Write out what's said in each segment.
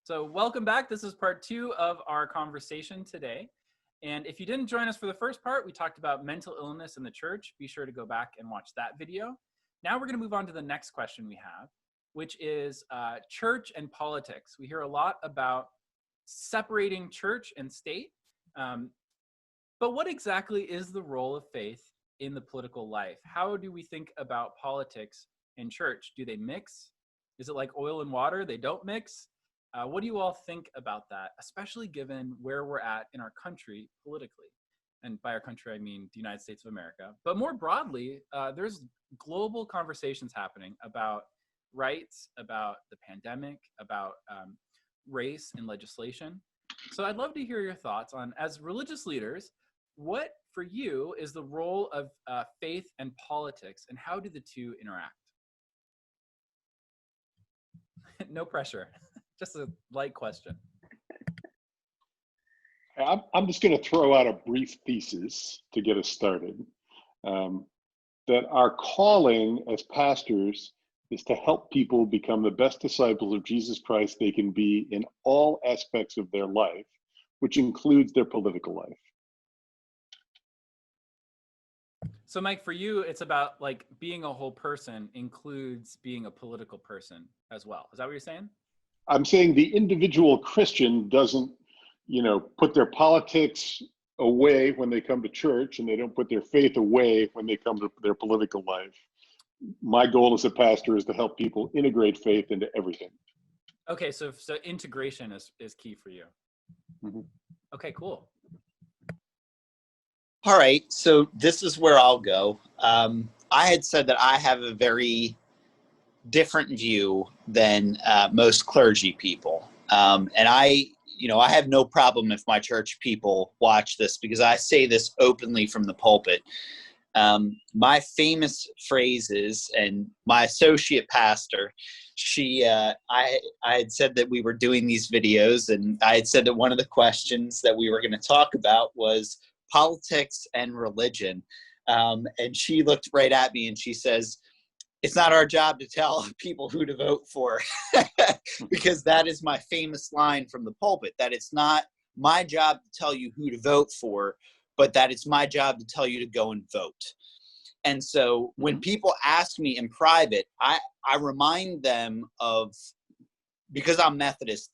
So welcome back. This is part 2 of our conversation today. And if you didn't join us for the first part, we talked about mental illness in the church. Be sure to go back and watch that video. Now we're going to move on to the next question we have, which is church and politics. We hear a lot about separating church and state. But what exactly is the role of faith in the political life? How do we think about politics in church? Do they mix? Is it like oil and water? They don't mix? What do you all think about that, especially given where we're at in our country politically? And by our country, I mean the United States of America. But more broadly, there's global conversations happening about rights, about the pandemic, about race and legislation. So I'd love to hear your thoughts on, as religious leaders, what for you is the role of faith and politics, and how do the two interact? No pressure. Just a light question. I'm just going to throw out a brief thesis to get us started. That our calling as pastors is to help people become the best disciples of Jesus Christ they can be in all aspects of their life, which includes their political life. So Mike, for you, it's about like being a whole person includes being a political person as well. Is that what you're saying? I'm saying the individual Christian doesn't, put their politics away when they come to church, and they don't put their faith away when they come to their political life. My goal as a pastor is to help people integrate faith into everything. Okay, so integration is key for you. Mm-hmm. Okay, cool. All right, so this is where I'll go. I had said that I have a very different view than most clergy people. And I have no problem if my church people watch this, because I say this openly from the pulpit. My famous phrases, and my associate pastor, I had said that we were doing these videos, and I had said that one of the questions that we were going to talk about was politics and religion. And she looked right at me and she says, "It's not our job to tell people who to vote for," because that is my famous line from the pulpit, that it's not my job to tell you who to vote for, but that it's my job to tell you to go and vote. And so when people ask me in private, I remind them of, because I'm Methodist,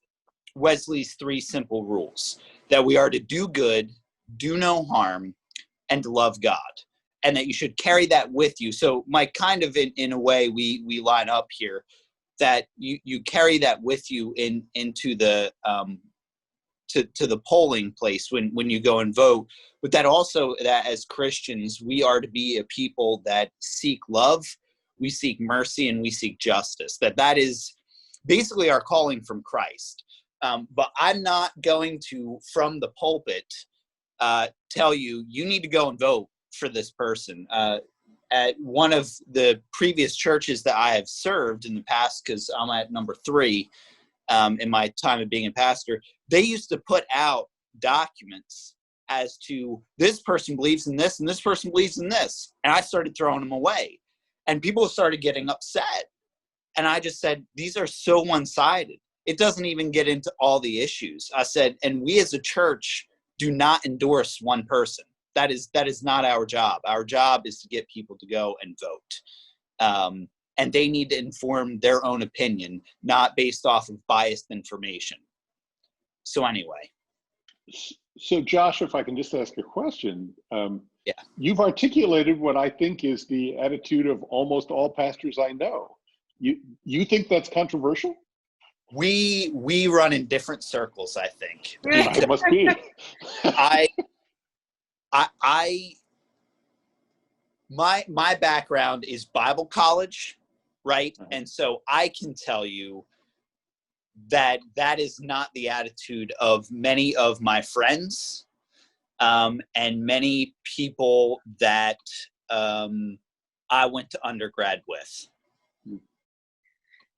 Wesley's 3 simple rules, that we are to do good, do no harm, and to love God. And that you should carry that with you. So Mike, kind of in a way, we line up here, that you carry that with you into the to the polling place when you go and vote. But that also, that as Christians, we are to be a people that seek love, we seek mercy, and we seek justice. That is basically our calling from Christ. But I'm not going to, from the pulpit, tell you need to go and vote for this person. At one of the previous churches that I have served in the past, because I'm at number 3 in my time of being a pastor, they used to put out documents as to, this person believes in this and this person believes in this. And I started throwing them away. And people started getting upset. And I just said, these are so one-sided. It doesn't even get into all the issues. I said, and we as a church do not endorse one person. That is not our job. Our job is to get people to go and vote. And they need to inform their own opinion, not based off of biased information. So anyway. So Josh, if I can just ask a question. Yeah. You've articulated what I think is the attitude of almost all pastors I know. You think that's controversial? We run in different circles, I think. It must be. My background is Bible college, right? And so I can tell you that is not the attitude of many of my friends, and many people that I went to undergrad with.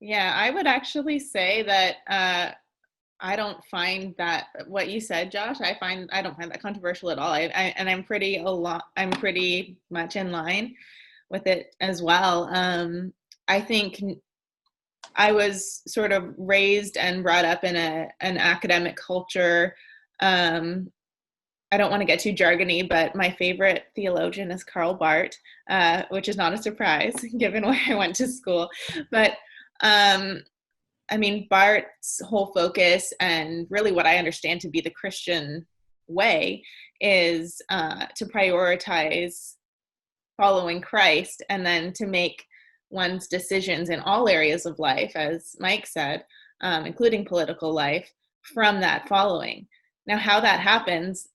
Yeah, I would actually say that I don't find that what you said, Josh. I don't find that controversial at all. And I'm pretty much in line with it as well. I think I was sort of raised and brought up in an academic culture. I don't want to get too jargony, but my favorite theologian is Karl Barth, which is not a surprise given where I went to school. But I mean, Barth's whole focus, and really what I understand to be the Christian way, is to prioritize following Christ, and then to make one's decisions in all areas of life, as Mike said, including political life, from that following. Now, how that happens,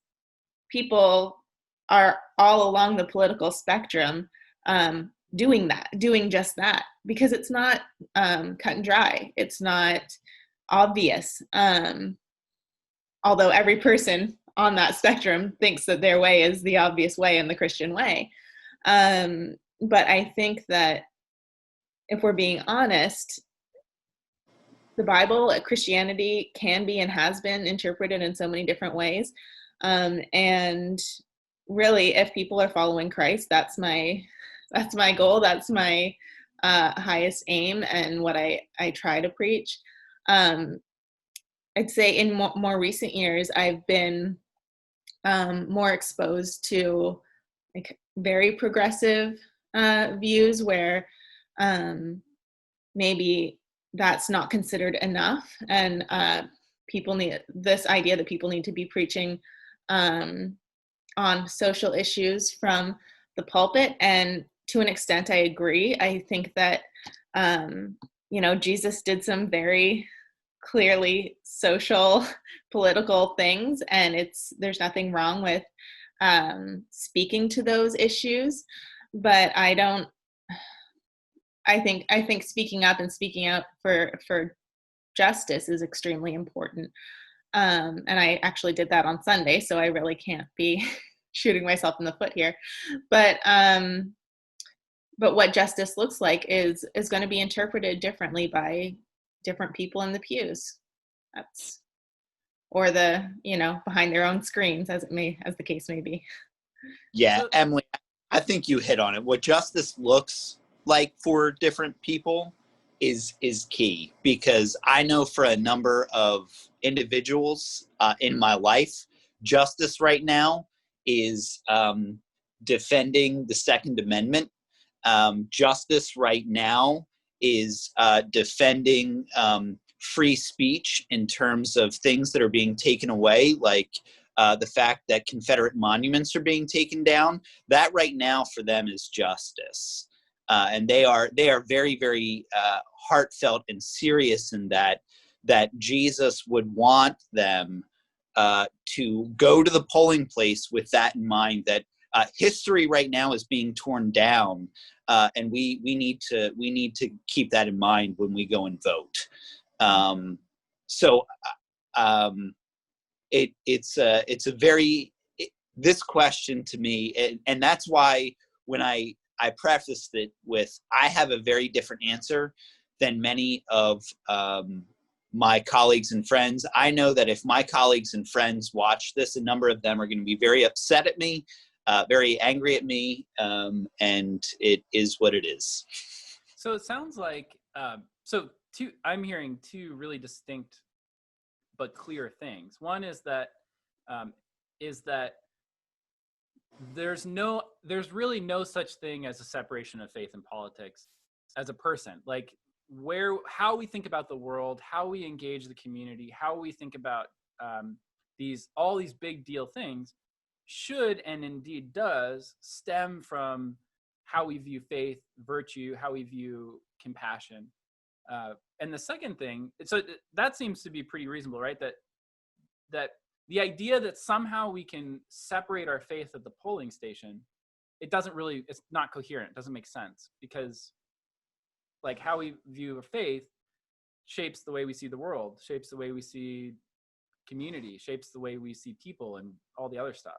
people are all along the political spectrum doing just that, because it's not cut and dry. It's not obvious. Although every person on that spectrum thinks that their way is the obvious way and the Christian way. But I think that if we're being honest, the Bible, Christianity, can be and has been interpreted in so many different ways. And really, if people are following Christ, that's my goal. That's my highest aim, and what I try to preach. I'd say in more recent years, I've been more exposed to like very progressive views where maybe that's not considered enough, and people need this idea that people need to be preaching on social issues from the pulpit. And to an extent, I agree. I think that Jesus did some very clearly social, political things, and there's nothing wrong with speaking to those issues. But I think speaking up and speaking out for justice is extremely important. And I actually did that on Sunday, so I really can't be shooting myself in the foot here. But what justice looks like is going to be interpreted differently by different people in the pews. Or behind their own screens, as the case may be. Yeah, Emily, I think you hit on it. What justice looks like for different people is key, because I know for a number of individuals in my life, justice right now is defending the Second Amendment. Justice right now is defending free speech in terms of things that are being taken away, like the fact that Confederate monuments are being taken down. That right now for them is justice. And they are very, very heartfelt and serious in that Jesus would want them to go to the polling place with that in mind, that history right now is being torn down, and we need to keep that in mind when we go and vote. This question to me, and that's why when I prefaced it with, I have a very different answer than many of my colleagues and friends. I know that if my colleagues and friends watch this, a number of them are going to be very upset at me, very angry at me, and it is what it is. So it sounds like, I'm hearing two really distinct but clear things. One is that there's really no such thing as a separation of faith and politics as a person. Like how we think about the world, how we engage the community, how we think about all these big deal things should, and indeed does, stem from how we view faith, virtue, how we view compassion. And the second thing, so that seems to be pretty reasonable, right? That the idea that somehow we can separate our faith at the polling station, it's not coherent. It doesn't make sense, because like how we view a faith shapes the way we see the world, shapes the way we see community, shapes the way we see people, and all the other stuff.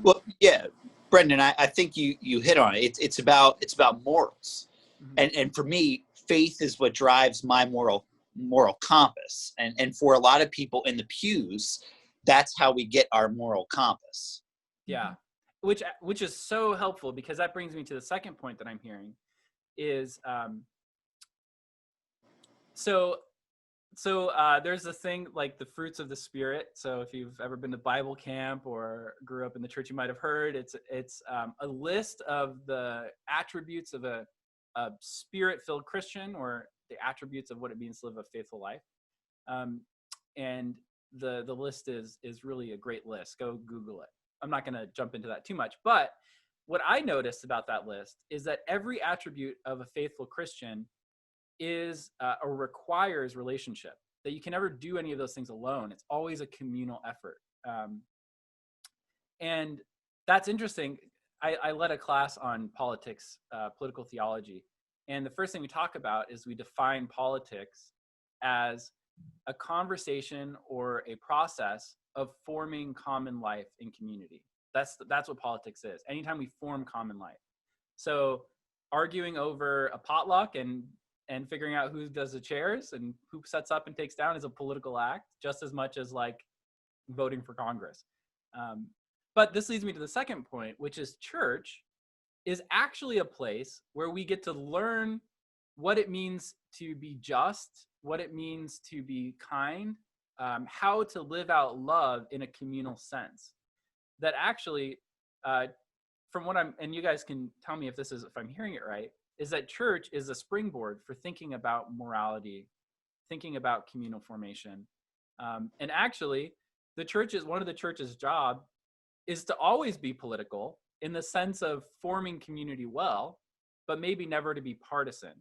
Well, yeah, Brendan, I think you hit on it. It's about morals. Mm-hmm. And for me, faith is what drives my moral compass. And for a lot of people in the pews, that's how we get our moral compass. Yeah, which is so helpful, because that brings me to the second point that I'm hearing is So there's a thing like the fruits of the spirit. So if you've ever been to Bible camp or grew up in the church, you might have heard it's a list of the attributes of a spirit-filled Christian, or the attributes of what it means to live a faithful life. And the list is really a great list. Go Google it. I'm not going to jump into that too much, but what I noticed about that list is that every attribute of a faithful Christian is or requires relationship, that you can never do any of those things alone. It's always a communal effort. And that's interesting. I led a class on politics, political theology. And the first thing we talk about is we define politics as a conversation or a process of forming common life in community. That's what politics is. Anytime we form common life. So arguing over a potluck and figuring out who does the chairs and who sets up and takes down is a political act, just as much as like voting for Congress. But this leads me to the second point, which is church is actually a place where we get to learn what it means to be just, what it means to be kind, how to live out love in a communal sense. That actually, from what and you guys can tell me if I'm hearing it right, is that church is a springboard for thinking about morality, thinking about communal formation. And actually, one of the church's job is to always be political in the sense of forming community well, but maybe never to be partisan.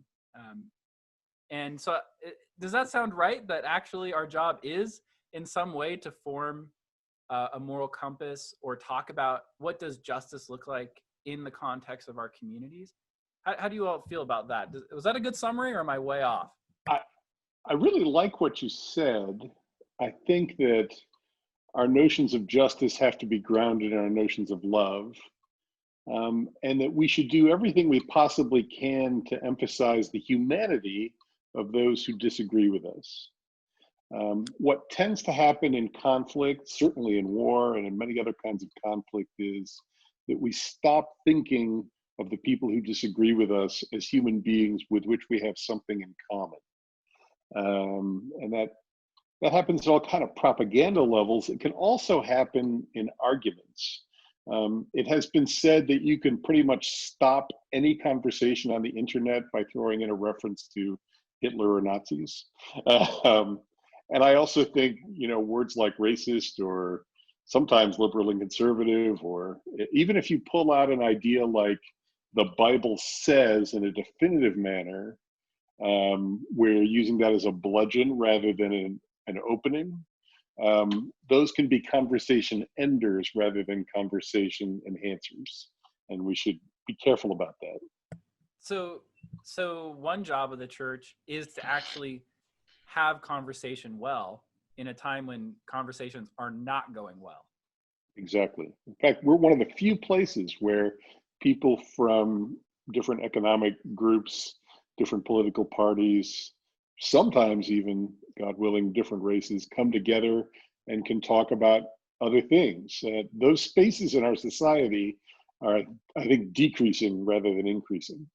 And so does that sound right, that actually our job is in some way to form a moral compass or talk about what does justice look like in the context of our communities? How do you all feel about that? Was that a good summary, or am I way off? I really like what you said. I think that our notions of justice have to be grounded in our notions of love, and that we should do everything we possibly can to emphasize the humanity of those who disagree with us. What tends to happen in conflict, certainly in war and in many other kinds of conflict, is that we stop thinking of the people who disagree with us as human beings with which we have something in common. And that happens at all kind of propaganda levels. It can also happen in arguments. It has been said that you can pretty much stop any conversation on the internet by throwing in a reference to Hitler or Nazis. And I also think, words like racist or sometimes liberal and conservative, or even if you pull out an idea like the Bible says in a definitive manner, we're using that as a bludgeon rather than an opening. Those can be conversation enders rather than conversation enhancers. And we should be careful about that. So one job of the church is to actually have conversation well in a time when conversations are not going well. Exactly. In fact, we're one of the few places where people from different economic groups, different political parties, sometimes even, God willing, different races come together and can talk about other things. Those spaces in our society are, I think, decreasing rather than increasing.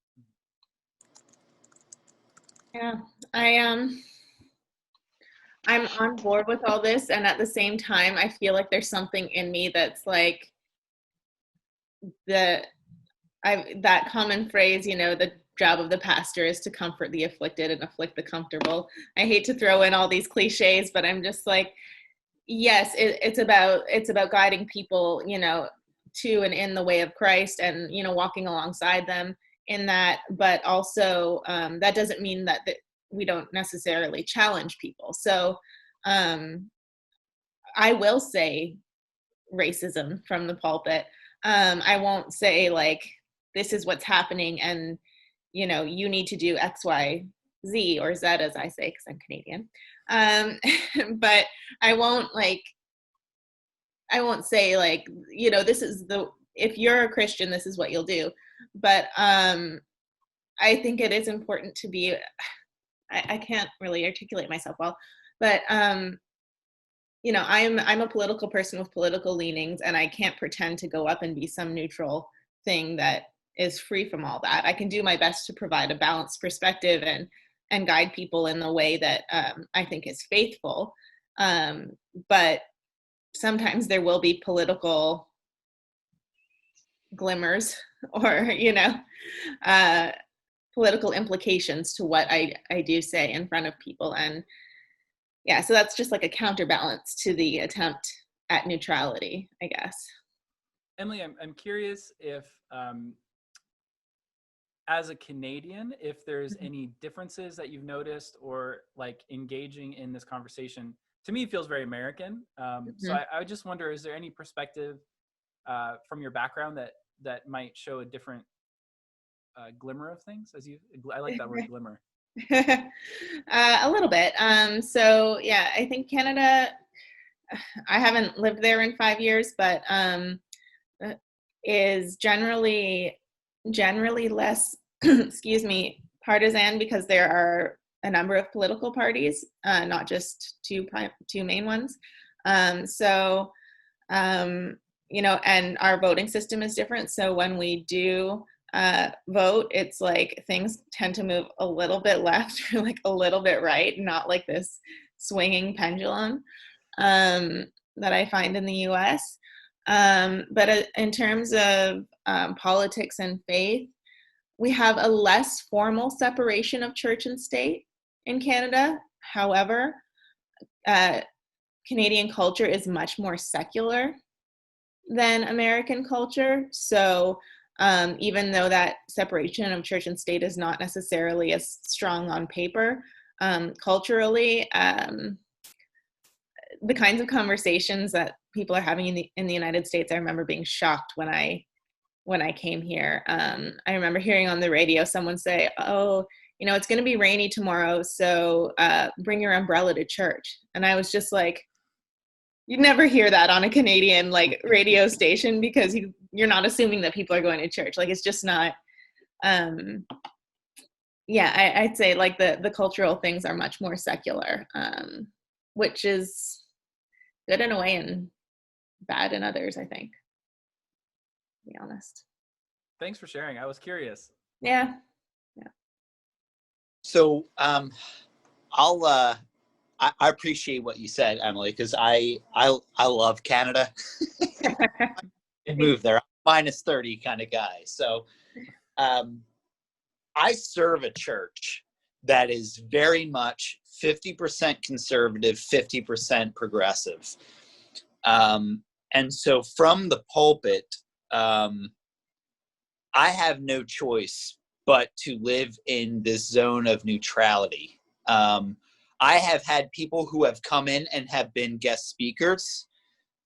Yeah, I'm on board with all this, and at the same time, I feel like there's something in me that's like that common phrase, the job of the pastor is to comfort the afflicted and afflict the comfortable. I hate to throw in all these cliches, but I'm just like, yes, it's about guiding people, to and in the way of Christ, and walking alongside them in that. But also, that doesn't mean that we don't necessarily challenge people. So I will say racism from the pulpit. I won't say like, this is what's happening and, you need to do X, Y, Z, or Z, as I say, because I'm Canadian. But I won't say like, if you're a Christian, this is what you'll do. But I think it is important to be, I can't really articulate myself well, but I'm a political person with political leanings, and I can't pretend to go up and be some neutral thing that is free from all that. I can do my best to provide a balanced perspective and and guide people in the way that I think is faithful. But sometimes there will be political glimmers or, political implications to what I do say in front of people. And yeah, so that's just like a counterbalance to the attempt at neutrality, I guess. Emily, I'm curious if, as a Canadian, if there's any differences that you've noticed or like engaging in this conversation. To me, it feels very American. So I just wonder, is there any perspective from your background that might show a different glimmer of things? I like that word, glimmer. A little bit. So yeah, I think Canada, I haven't lived there in 5 years, but is generally less, excuse me, partisan, because there are a number of political parties, not just two main ones. And our voting system is different. So when we do vote, it's like things tend to move a little bit left or like a little bit right, not like this swinging pendulum that I find in the US. But in terms of politics and faith, we have a less formal separation of church and state in Canada. However, Canadian culture is much more secular than American culture. So even though that separation of church and state is not necessarily as strong on paper, culturally, the kinds of conversations that people are having in the United States, I remember being shocked when I came here. I remember hearing on the radio someone say, "Oh, it's going to be rainy tomorrow, so bring your umbrella to church." And I was just like, you'd never hear that on a Canadian like radio station, because you're not assuming that people are going to church. Like, it's just not. I'd say like the cultural things are much more secular, which is good in a way and bad in others, I think, to be honest. Thanks for sharing. I was curious. Yeah. So I appreciate what you said, Emily, because I love Canada. I moved there. I'm -30 kind of guy. So I serve a church that is very much 50% conservative, 50% progressive. And so from the pulpit, I have no choice but to live in this zone of neutrality. I have had people who have come in and have been guest speakers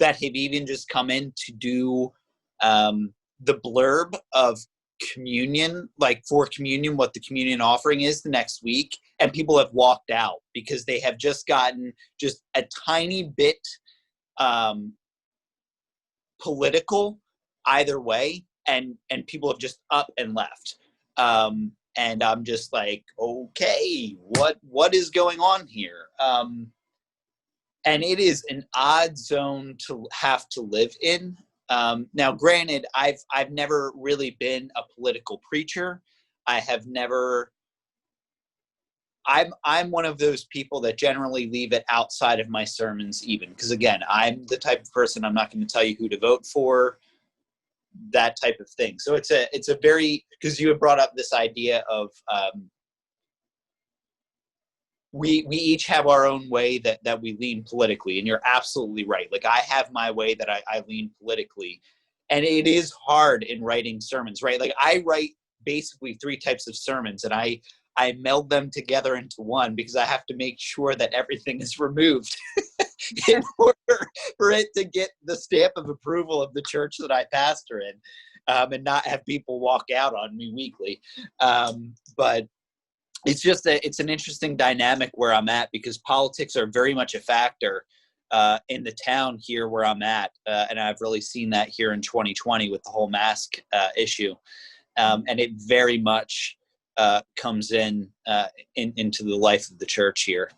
that have even just come in to do the blurb of communion, like for communion, what the communion offering is the next week. And people have walked out because they have just gotten just a tiny bit political either way. And people have just up and left. And I'm just like, okay, what is going on here? And it is an odd zone to have to live in. Now, granted, I've never really been a political preacher. I'm one of those people that generally leave it outside of my sermons, even because, again, I'm the type of person, I'm not going to tell you who to vote for, that type of thing. So it's a very, because you have brought up this idea of we each have our own way that we lean politically, and you're absolutely right. Like, I have my way that I lean politically, and it is hard in writing sermons, right? Like, I write basically 3 types of sermons, and I meld them together into one because I have to make sure that everything is removed in order for it to get the stamp of approval of the church that I pastor in, and not have people walk out on me weekly. But it's just it's an interesting dynamic where I'm at, because politics are very much a factor in the town here where I'm at. And I've really seen that here in 2020 with the whole mask issue. And it very much comes into the life of the church here.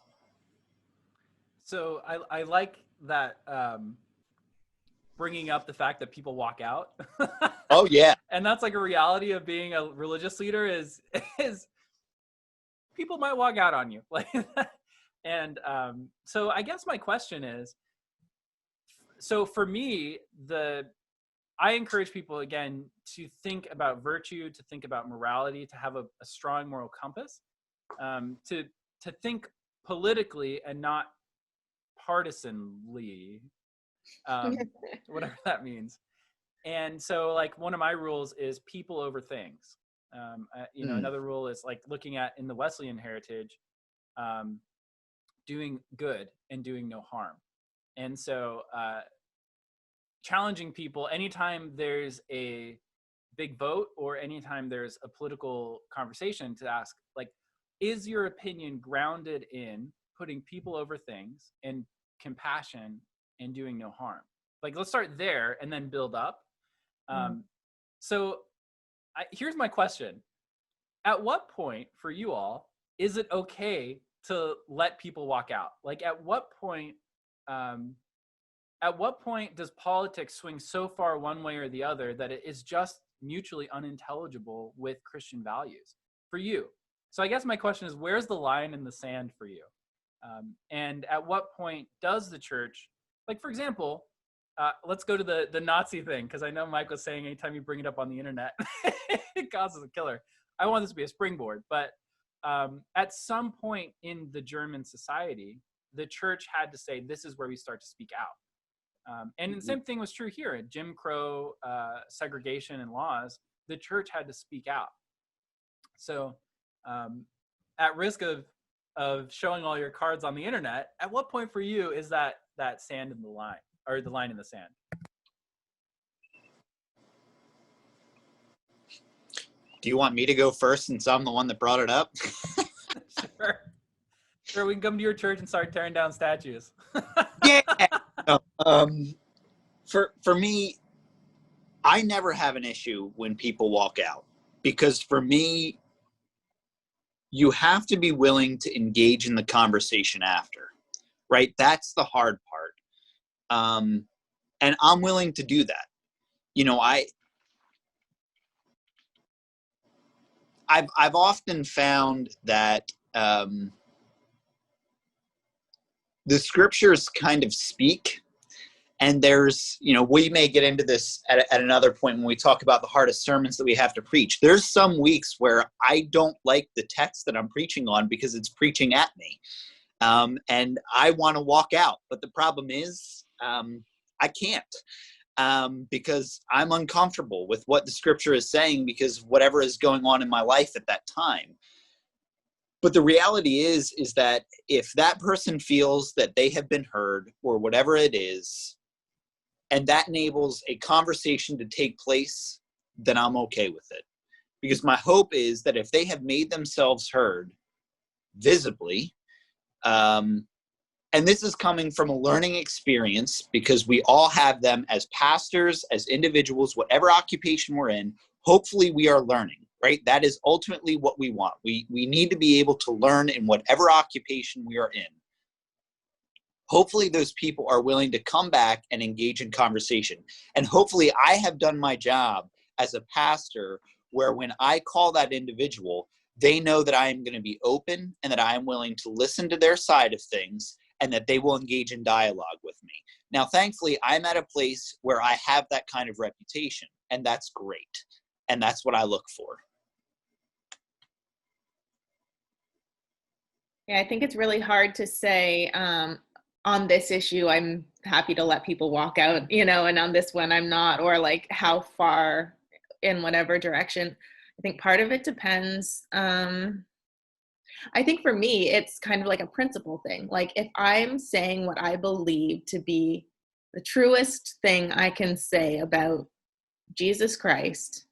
So I like that, bringing up the fact that people walk out. Oh yeah. And that's like a reality of being a religious leader is people might walk out on you. Like, and so I guess my question is, so for me, I encourage people again to think about virtue, to think about morality, to have a strong moral compass, to think politically and not partisanly, whatever that means. And so, like, one of my rules is people over things. Another rule is like looking at in the Wesleyan heritage, doing good and doing no harm. And so, challenging people anytime there's a big vote or anytime there's a political conversation to ask, like, is your opinion grounded in putting people over things and compassion and doing no harm? Like, let's start there and then build up. So here's my question. At what point for you all is it okay to let people walk out? Like, at what point does politics swing so far one way or the other that it is just mutually unintelligible with Christian values for you? So I guess my question is, where's the line in the sand for you? And at what point does the church, like, for example, let's go to the Nazi thing, because I know Mike was saying anytime you bring it up on the internet, it causes a killer. I want this to be a springboard, but at some point in the German society, the church had to say, this is where we start to speak out. And the same thing was true here at Jim Crow, segregation and laws. The church had to speak out. So at risk of showing all your cards on the internet, at what point for you is that sand in the line, or the line in the sand? Do you want me to go first since I'm the one that brought it up? Sure, we can come to your church and start tearing down statues. Yeah. For me, I never have an issue when people walk out, because for me, you have to be willing to engage in the conversation after, right? That's the hard part. And I'm willing to do that. You know, I've often found that the scriptures kind of speak, and there's, you know, we may get into this at another point when we talk about the hardest sermons that we have to preach. There's some weeks where I don't like the text that I'm preaching on because it's preaching at me. And I want to walk out. But the problem is I can't, because I'm uncomfortable with what the scripture is saying because of whatever is going on in my life at that time. But the reality is that if that person feels that they have been heard or whatever it is, and that enables a conversation to take place, then I'm okay with it. Because my hope is that if they have made themselves heard visibly, and this is coming from a learning experience, because we all have them as pastors, as individuals, whatever occupation we're in, hopefully we are learning, right? That is ultimately what we want. We need to be able to learn in whatever occupation we are in. Hopefully those people are willing to come back and engage in conversation. And hopefully I have done my job as a pastor where when I call that individual, they know that I am going to be open and that I am willing to listen to their side of things and that they will engage in dialogue with me. Now, thankfully, I'm at a place where I have that kind of reputation, and that's great. And that's what I look for. Yeah, I think it's really hard to say, on this issue, I'm happy to let people walk out, you know, and on this one, I'm not, or like how far in whatever direction. I think part of it depends. I think for me, it's kind of like a principle thing. Like if I'm saying what I believe to be the truest thing I can say about Jesus Christ,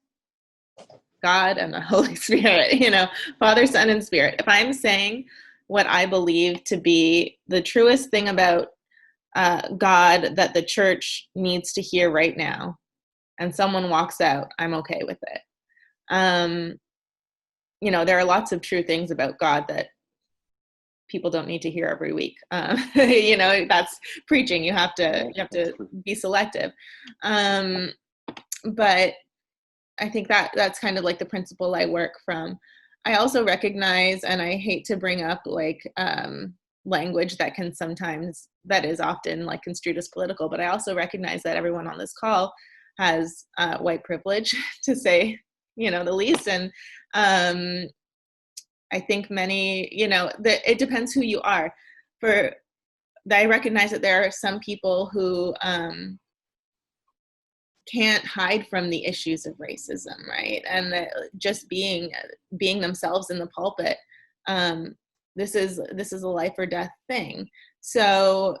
God and the Holy Spirit, you know, Father, Son, and Spirit. If I'm saying what I believe to be the truest thing about God that the church needs to hear right now, and someone walks out, I'm okay with it. You know, there are lots of true things about God that people don't need to hear every week. You know, that's preaching. You have to be selective. But I think that's kind of like the principle I work from. I also recognize, and I hate to bring up like language that can sometimes, that is often like construed as political, but I also recognize that everyone on this call has white privilege, to say, the least. And I think many, it depends who you are. I recognize that there are some people who can't hide from the issues of racism, right? And just being themselves in the pulpit, this is a life or death thing. So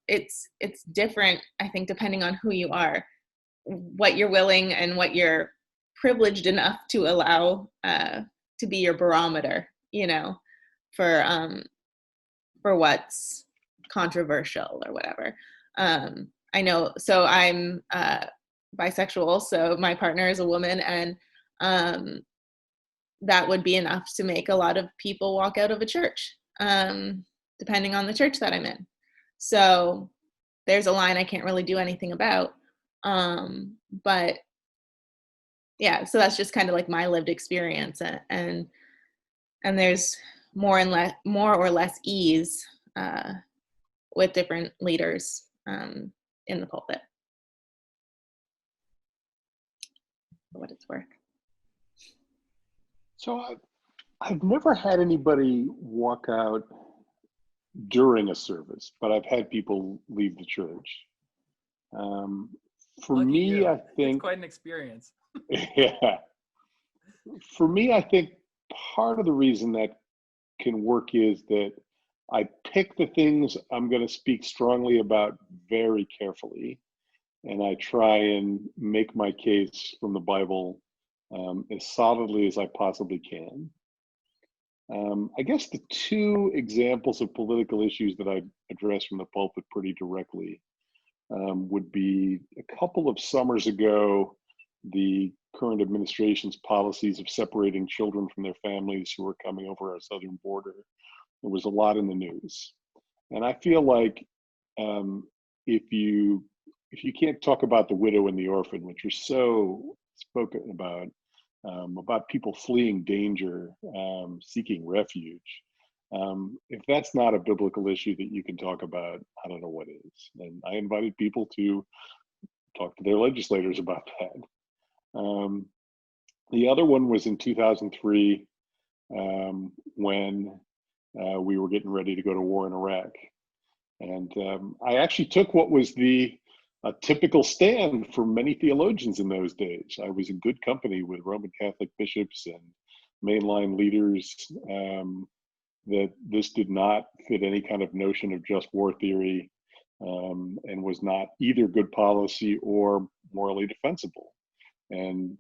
it's different, I think, depending on who you are, what you're willing and what you're privileged enough to allow to be your barometer, for what's controversial or whatever. I know, so I'm bisexual, so my partner is a woman, and that would be enough to make a lot of people walk out of a church, depending on the church that I'm in. So there's a line I can't really do anything about. But yeah, so that's just kind of like my lived experience, and there's more or less ease with different leaders in the pulpit, for what it's worth. So I've never had anybody walk out during a service, but I've had people leave the church. For Lucky me, you. I think it's quite an experience. Yeah. For me, I think part of the reason that can work is that I pick the things I'm going to speak strongly about very carefully, and I try and make my case from the Bible as solidly as I possibly can. I guess the two examples of political issues that I address from the pulpit pretty directly would be a couple of summers ago, the current administration's policies of separating children from their families who are coming over our southern border. There was a lot in the news. And I feel like if you can't talk about the widow and the orphan, which are so spoken about people fleeing danger, seeking refuge, if that's not a biblical issue that you can talk about, I don't know what is. And I invited people to talk to their legislators about that. The other one was in 2003 when we were getting ready to go to war in Iraq. And I actually took what was a typical stand for many theologians in those days. I was in good company with Roman Catholic bishops and mainline leaders, that this did not fit any kind of notion of just war theory, and was not either good policy or morally defensible. And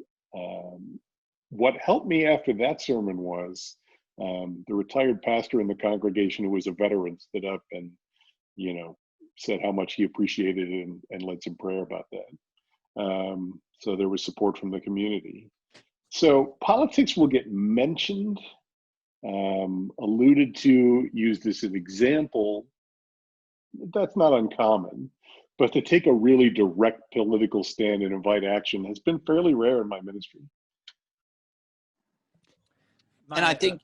what helped me after that sermon was the retired pastor in the congregation, who was a veteran, stood up and said how much he appreciated it and led some prayer about that. So there was support from the community. So politics will get mentioned, alluded to, used as an example. That's not uncommon. But to take a really direct political stand and invite action has been fairly rare in my ministry. And I think,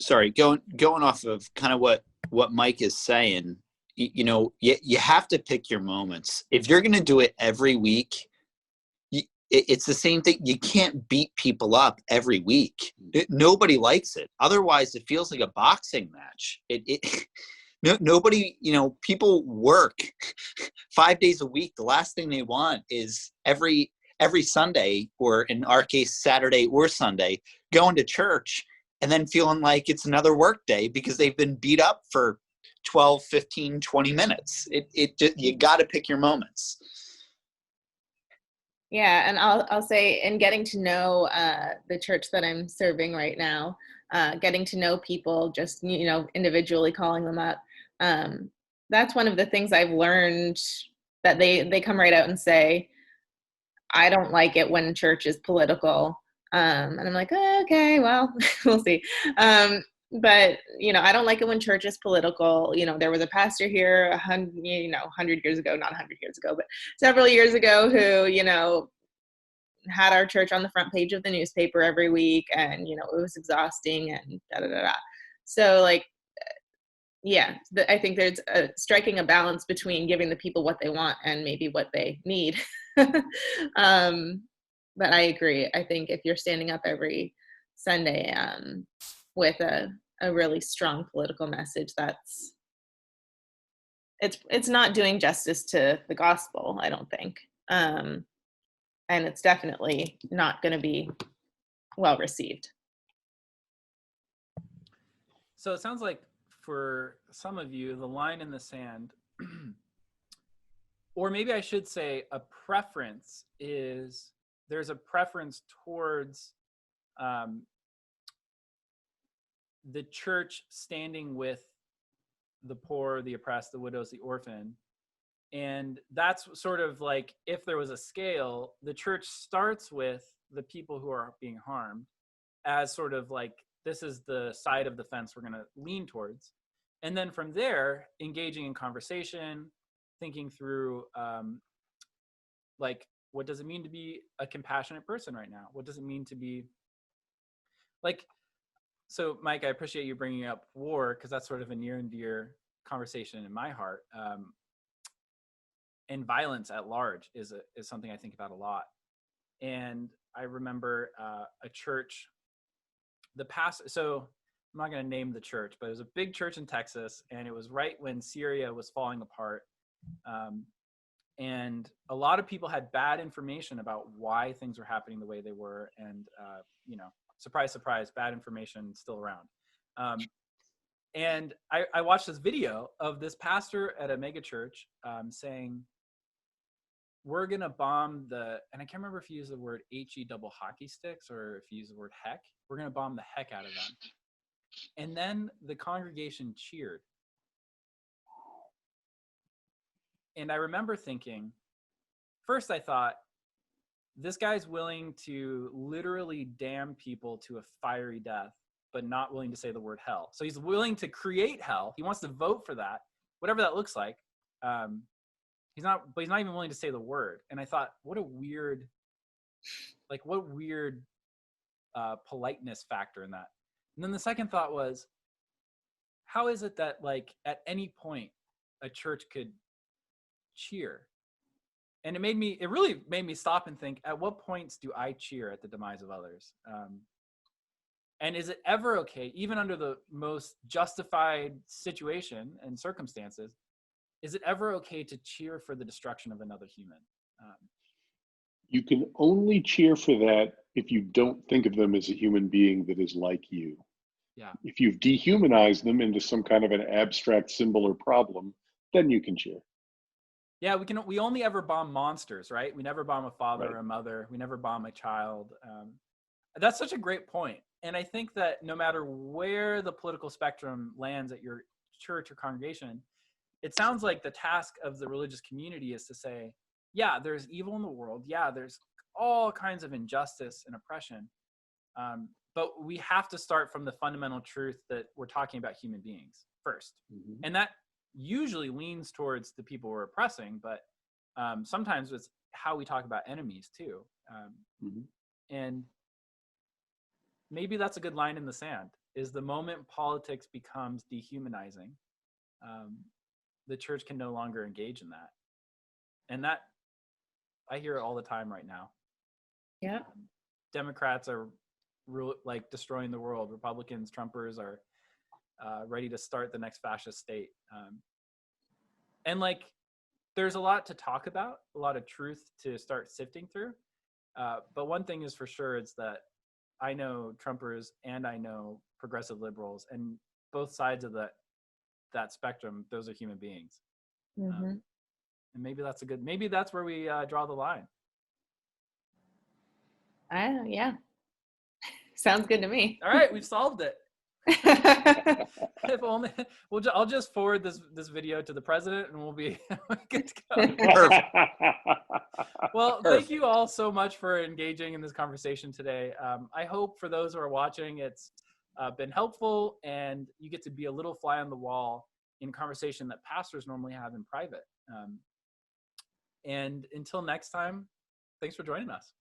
sorry, going off of kind of what Mike is saying, you have to pick your moments. If you're going to do it every week, it's the same thing. You can't beat people up every week. Nobody likes it. Otherwise, it feels like a boxing match. Nobody, people work 5 days a week. The last thing they want is every Sunday, or in our case, Saturday or Sunday, going to church and then feeling like it's another work day because they've been beat up for 12, 15, 20 minutes. You got to pick your moments. Yeah, and I'll say, in getting to know the church that I'm serving right now, getting to know people, just individually calling them up, that's one of the things I've learned, that they come right out and say, I don't like it when church is political, and I'm like, oh, okay, well, we'll see. But I don't like it when church is political. There was a pastor here 100 years ago, not 100 years ago, but several years ago, who had our church on the front page of the newspaper every week, and you know, it was exhausting and da da da da. So like, yeah, I think there's striking a balance between giving the people what they want and maybe what they need. But I agree. I think if you're standing up every Sunday with a really strong political message, it's not doing justice to the gospel, I don't think. And it's definitely not going to be well received. So it sounds like for some of you, the line in the sand, or maybe I should say a preference, is there's a preference towards the church standing with the poor, the oppressed, the widows, the orphan. And that's sort of like, if there was a scale, the church starts with the people who are being harmed as sort of like, this is the side of the fence we're going to lean towards. And then from there, engaging in conversation, thinking through like, what does it mean to be a compassionate person right now? What does it mean to be like, so Mike, I appreciate you bringing up war, because that's sort of a near and dear conversation in my heart. And violence at large is something I think about a lot. And I remember a church, so I'm not going to name the church, but it was a big church in Texas, and it was right when Syria was falling apart. And a lot of people had bad information about why things were happening the way they were. And, you know, surprise, surprise, bad information still around. And I watched this video of this pastor at a mega church saying, we're going to bomb and I can't remember if he used the word HE double hockey sticks or if he used the word heck. We're going to bomb the heck out of them. And then the congregation cheered. And I remember thinking, first I thought, this guy's willing to literally damn people to a fiery death, but not willing to say the word hell. So he's willing to create hell. He wants to vote for that, whatever that looks like. He's not even willing to say the word. And I thought, what weird politeness factor in that. And then the second thought was, how is it that like at any point a church could cheer? And it really made me stop and think, at what points do I cheer at the demise of others? And is it ever okay, even under the most justified situation and circumstances, is it ever okay to cheer for the destruction of another human? You can only cheer for that if you don't think of them as a human being that is like you. Yeah. If you've dehumanized them into some kind of an abstract symbol or problem, then you can cheer. Yeah, we only ever bomb monsters, right? We never bomb a father Right. or a mother. We never bomb a child. That's such a great point. And I think that no matter where the political spectrum lands at your church or congregation, it sounds like the task of the religious community is to say, yeah, there's evil in the world. Yeah, there's all kinds of injustice and oppression. But we have to start from the fundamental truth that we're talking about human beings first. Mm-hmm. And that usually leans towards the people we're oppressing, but sometimes it's how we talk about enemies too. And maybe that's a good line in the sand, is the moment politics becomes dehumanizing, the church can no longer engage in that. And that, I hear it all the time right now. Yeah. Democrats are like destroying the world. Republicans, Trumpers are ready to start the next fascist state. And like, there's a lot to talk about, a lot of truth to start sifting through. But one thing is for sure, it's that I know Trumpers and I know progressive liberals, and both sides of that spectrum, those are human beings. Mm-hmm. And maybe that's where we draw the line. Yeah. Sounds good to me. All right, we've solved it. If only I'll just forward this video to the president, and we'll be good to go. Well, thank you all so much for engaging in this conversation today. I hope for those who are watching, it's been helpful, and you get to be a little fly on the wall in conversation that pastors normally have in private. And until next time, thanks for joining us.